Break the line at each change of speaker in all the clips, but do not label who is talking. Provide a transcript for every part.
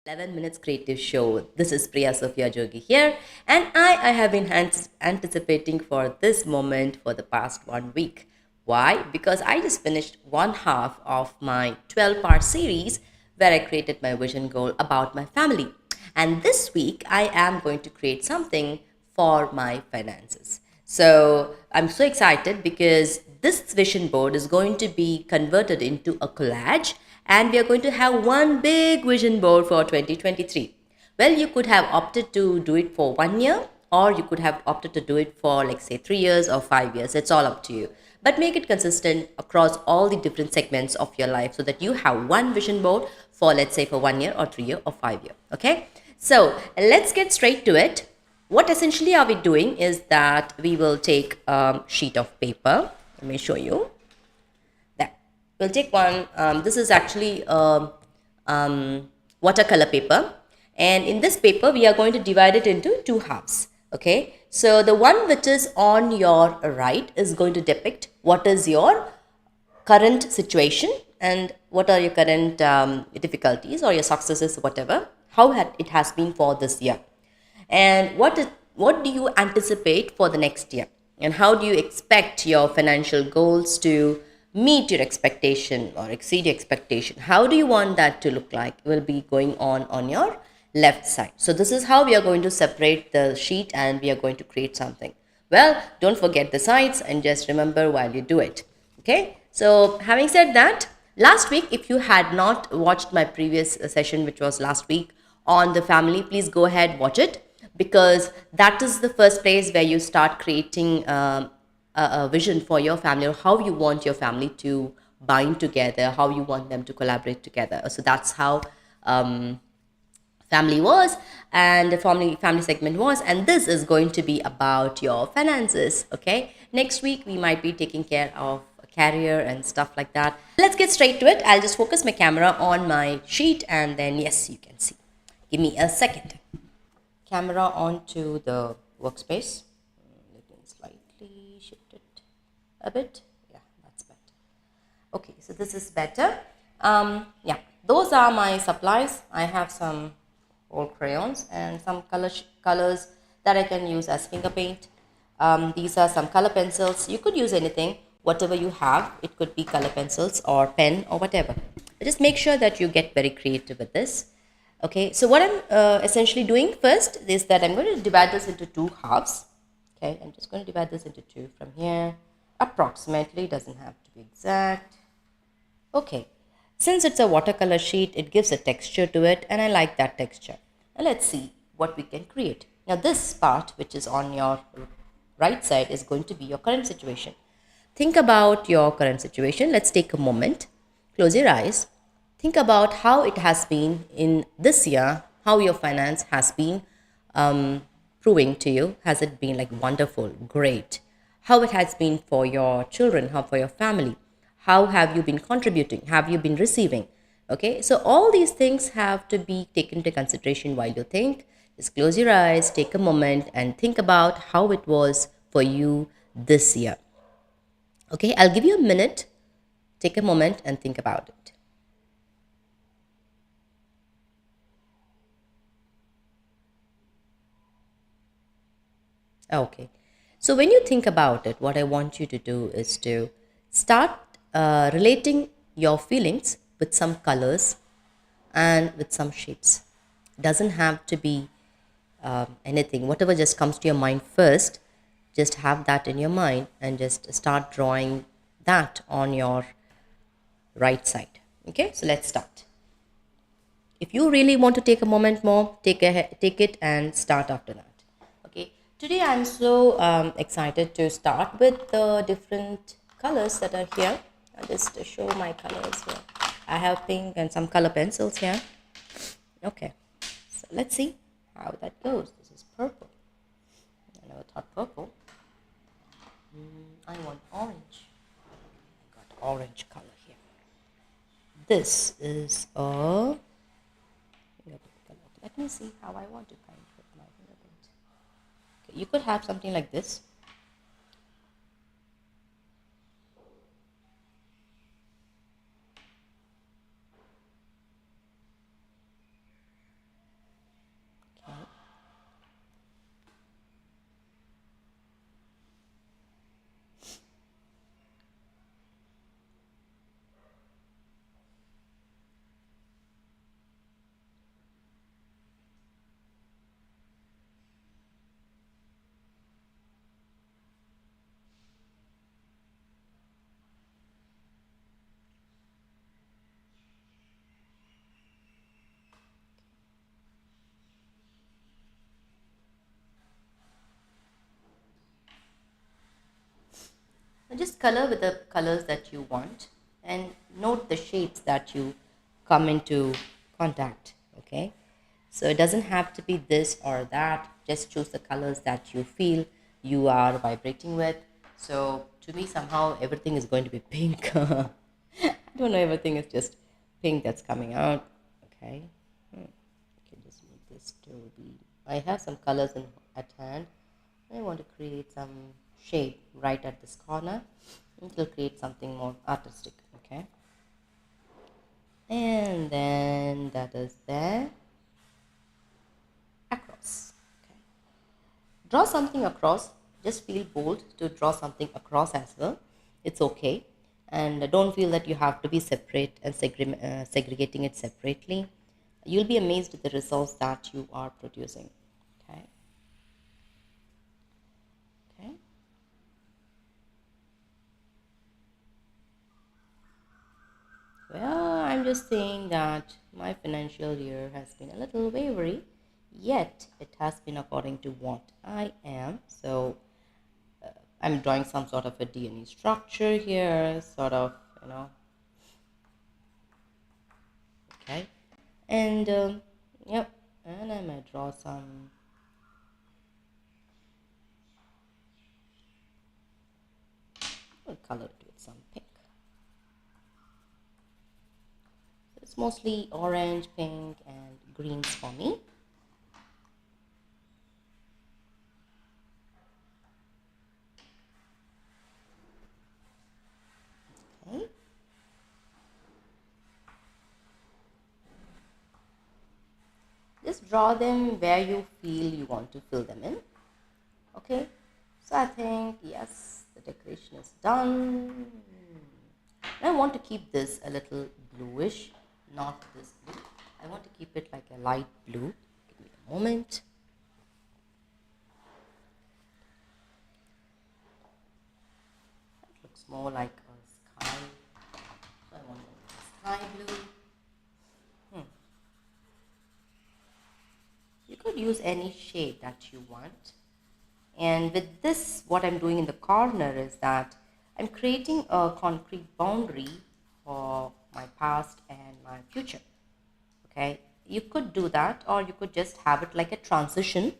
11 minutes creative show. This is Priya Sophia Jogi here, and I have been anticipating for this moment for the past 1 week. Why? Because I just finished one half of my 12-part series where I created my vision goal about my family. And this week, I am going to create something for my finances. So I'm so excited because this vision board is going to be converted into a collage, and we are going to have one big vision board for 2023. Well, you could have opted to do it for 1 year, or you could have opted to do it for, like, say, 3 years or 5 years. It's all up to you. But make it consistent across all the different segments of your life so that you have one vision board for, let's say, for 1 year or 3 year or 5 year. Okay. So let's get straight to it. What essentially are we doing is that we will take a sheet of paper. Let me show you that. We'll take one. This is actually watercolor paper. And in this paper, we are going to divide it into two halves. Okay. So the one which is on your right is going to depict what is your current situation and what are your current difficulties or your successes, whatever, how it has been for this year, and what do you anticipate for the next year, and how do you expect your financial goals to meet your expectation or exceed your expectation. How do you want that to look like will be going on your left side. So this is how we are going to separate the sheet, and we are going to create something. Well, don't forget the sides and just remember while you do it. Okay. So having said that, last week, if you had not watched my previous session, which was last week on the family, please go ahead, watch it, because that is the first place where you start creating a vision for your family, or how you want your family to bind together, how you want them to collaborate together. So that's how family was, and the family segment was, and this is going to be about your finances. Okay, next week we might be taking care of a career and stuff like that. Let's get straight to it. I'll just focus my camera on my sheet, and then yes, you can see. Give me a second. Camera onto the workspace. Let me slightly shift it a bit. Yeah, that's better. Okay, so this is better. Yeah, those are my supplies. I have some old crayons and some colors that I can use as finger paint. These are some color pencils. You could use anything, whatever you have. It could be color pencils or pen or whatever. But just make sure that you get very creative with this. Okay, so what I'm essentially doing first is that I'm going to divide this into two halves. Okay, I'm just going to divide this into two from here. Approximately, doesn't have to be exact. Okay, since it's a watercolor sheet, it gives a texture to it, and I like that texture. Now let's see what we can create. Now this part, which is on your right side, is going to be your current situation. Think about your current situation. Let's take a moment. Close your eyes. Think about how it has been in this year, how your finance has been proving to you. Has it been like wonderful, great? How it has been for your children, how for your family? How have you been contributing? Have you been receiving? Okay, so all these things have to be taken into consideration while you think. Just close your eyes, take a moment, and think about how it was for you this year. Okay, I'll give you a minute. Take a moment and think about it. Okay. So when you think about it, what I want you to do is to start relating your feelings with some colors and with some shapes. Doesn't have to be anything. Whatever just comes to your mind first, just have that in your mind and just start drawing that on your right side. Okay, so let's start. If you really want to take a moment more, take it and start after that. Okay, today I'm so excited to start with the different colors that are here. I'll just show my colors here. I have pink and some color pencils here. Okay, so let's see how that goes. This is purple. I never thought purple. I want orange. I got orange color here. This is a fingerprint color. Let me see how I want to paint with my fingerprint. Okay, you could have something like this. Just color with the colors that you want and note the shades that you come into contact. Okay, so it doesn't have to be this or that, just choose the colors that you feel you are vibrating with. So to me, somehow everything is going to be pink. I don't know, everything is just pink that's coming out. Okay, can just make this to be, I have some colors in at hand. I want to create some shade right at this corner. It will create something more artistic. Okay, and then that is there across. Okay, draw something across. Just feel bold to draw something across as well. It's okay, and don't feel that you have to be separate and segregating it separately. You'll be amazed at the results that you are producing. Okay, okay. Well, I'm just saying that my financial year has been a little wavery, yet it has been according to what I am. So I'm drawing some sort of a DNA structure here, sort of, you know, okay. And yep, and I might draw some color to it, some pink. So it's mostly orange, pink, and greens for me. Okay. Just draw them where you feel you want to fill them in. Okay, so I think yes, the decoration is done. And I want to keep this a little bluish, not this blue. I want to keep it like a light blue. Give me a moment. It looks more like a sky. So I want a sky blue. You could use any shade that you want. And with this, what I'm doing in the corner is that I'm creating a concrete boundary for my past and my future. Okay, you could do that, or you could just have it like a transition,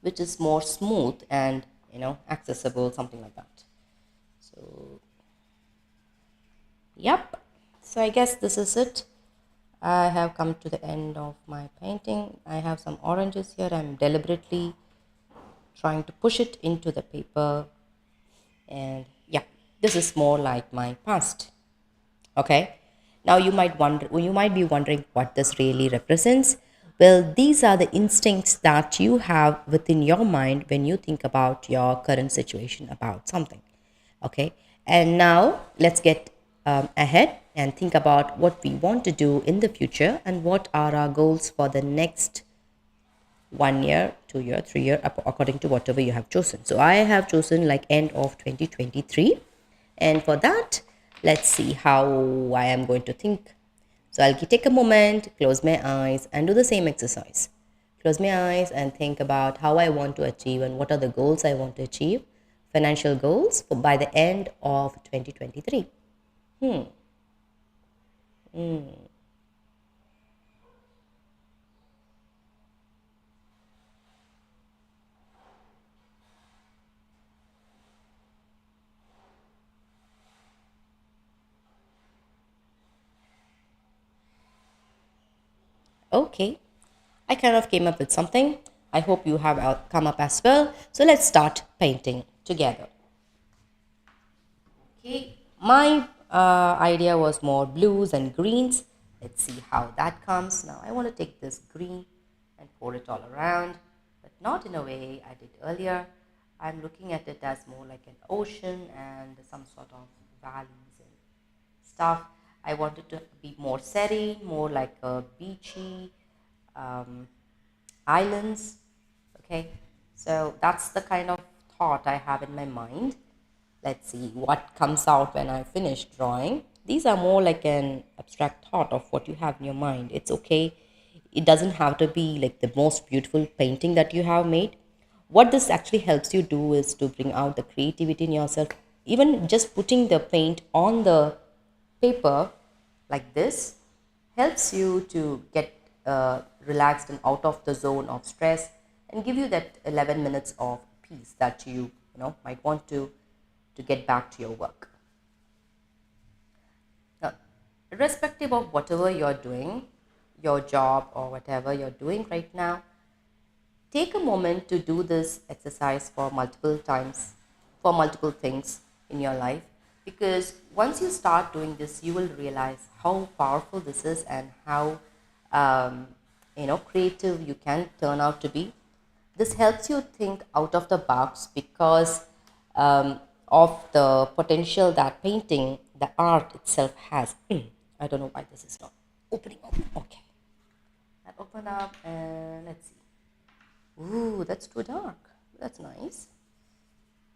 which is more smooth and, you know, accessible, something like that. So, yep. So I guess this is it. I have come to the end of my painting. I have some oranges here. I'm deliberately trying to push it into the paper, and yeah, this is more like my past. Okay, now you might be wondering what this really represents. Well, these are the instincts that you have within your mind when you think about your current situation about something. Okay, and now let's get ahead and think about what we want to do in the future and what are our goals for the next 1 year, 2 year, 3 year, according to whatever you have chosen. So I have chosen like end of 2023. And for that, let's see how I am going to think. So I'll take a moment, close my eyes, and do the same exercise. Close my eyes and think about how I want to achieve and what are the goals I want to achieve, financial goals for by the end of 2023. Okay, I kind of came up with something. I hope you have come up as well. So let's start painting together. Okay, my idea was more blues and greens. Let's see how that comes. Now I want to take this green and pour it all around, but not in a way I did earlier. I'm looking at it as more like an ocean and some sort of valleys and stuff. I wanted to be more serene, more like a beachy um, islands. Okay, so that's the kind of thought I have in my mind. Let's see what comes out when I finish drawing. These are more like an abstract thought of what you have in your mind. It's okay. It doesn't have to be like the most beautiful painting that you have made. What this actually helps you do is to bring out the creativity in yourself even just putting the paint on the paper like this helps you to get relaxed and out of the zone of stress and give you that 11 minutes of peace that you might want to get back to your work. Now, irrespective of whatever you're doing, your job or whatever you're doing right now, take a moment to do this exercise for multiple times, for multiple things in your life, because once you start doing this, you will realize how powerful this is and how creative you can turn out to be. This helps you think out of the box because of the potential that painting, the art itself has. I don't know why this is not opening up. Okay, that open up and let's see. Ooh, that's too dark. That's nice.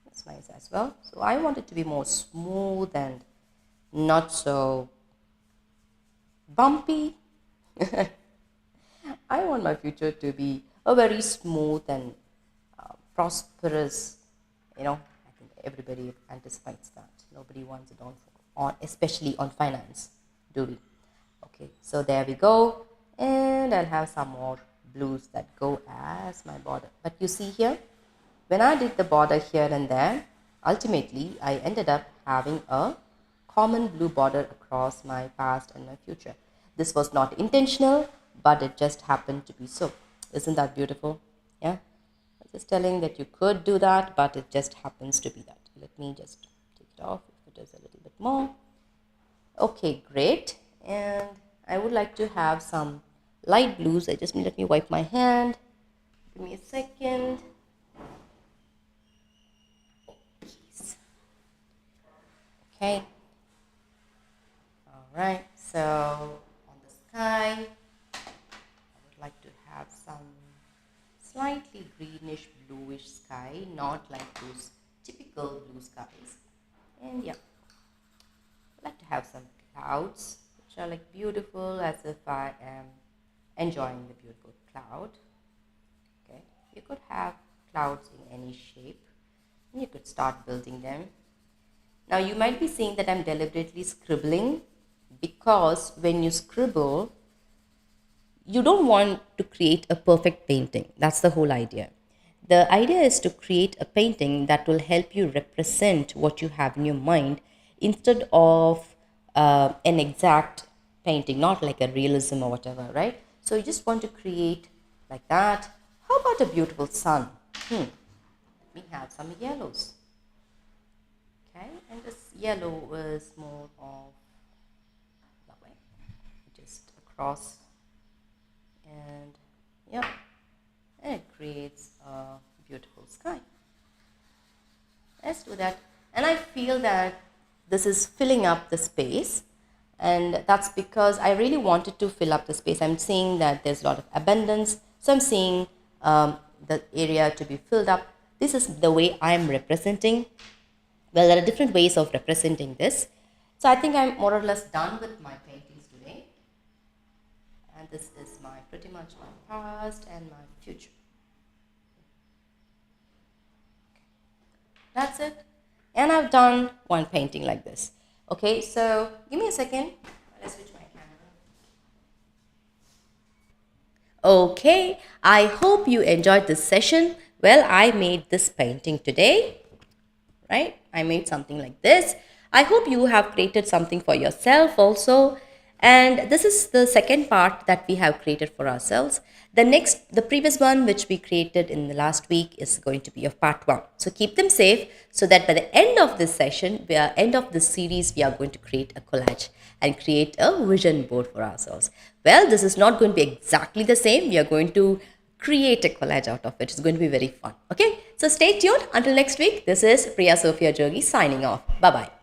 That's nice as well. So I want it to be more smooth and not so bumpy. I want my future to be a very smooth and prosperous. I think everybody anticipates that. Nobody wants a downfall, especially on finance, do we? Okay, so there we go. And I'll have some more blues that go as my border. But you see here, when I did the border here and there, ultimately I ended up having a common blue border across my past and my future. This was not intentional, but it just happened to be so. Isn't that beautiful? Yeah. I was just telling that you could do that, but it just happens to be that. Let me just take it off if it is a little bit more. Okay, great. And I would like to have some light blues. Let me wipe my hand. Give me a second. Okay. All right. So on the sky, I would like to have some slightly greenish bluish sky, not like those typical blue skies. And yeah, I'd like to have some clouds which are like beautiful, as if I am enjoying the beautiful cloud. Okay, you could have clouds in any shape and you could start building them. Now you might be saying that I'm deliberately scribbling, because when you scribble, you don't want to create a perfect painting. That's the whole idea. The idea is to create a painting that will help you represent what you have in your mind instead of an exact painting, not like a realism or whatever, right? So you just want to create like that. How about a beautiful sun? We have some yellows. Okay, and this yellow is more of that way, just across, and yeah, and it creates a beautiful sky. Let's do that. And I feel that this is filling up the space, and that's because I really wanted to fill up the space. I'm seeing that there's a lot of abundance, so I'm seeing the area to be filled up. This is the way I'm representing. Well, there are different ways of representing this. So I think I'm more or less done with my paintings today. And this is pretty much my past and my future. That's it. And I've done one painting like this. Okay, so give me a second. Let's switch my camera. Okay, I hope you enjoyed this session. Well, I made this painting today, right? I made something like this. I hope you have created something for yourself also. And this is the second part that we have created for ourselves. The previous one which we created in the last week is going to be of part 1. So keep them safe so that by the end of this session, end of this series, we are going to create a collage and create a vision board for ourselves. Well, this is not going to be exactly the same. We are going to create a collage out of it. It's going to be very fun. Okay, so stay tuned until next week. This is Priya Sophia Jogi signing off. Bye-bye.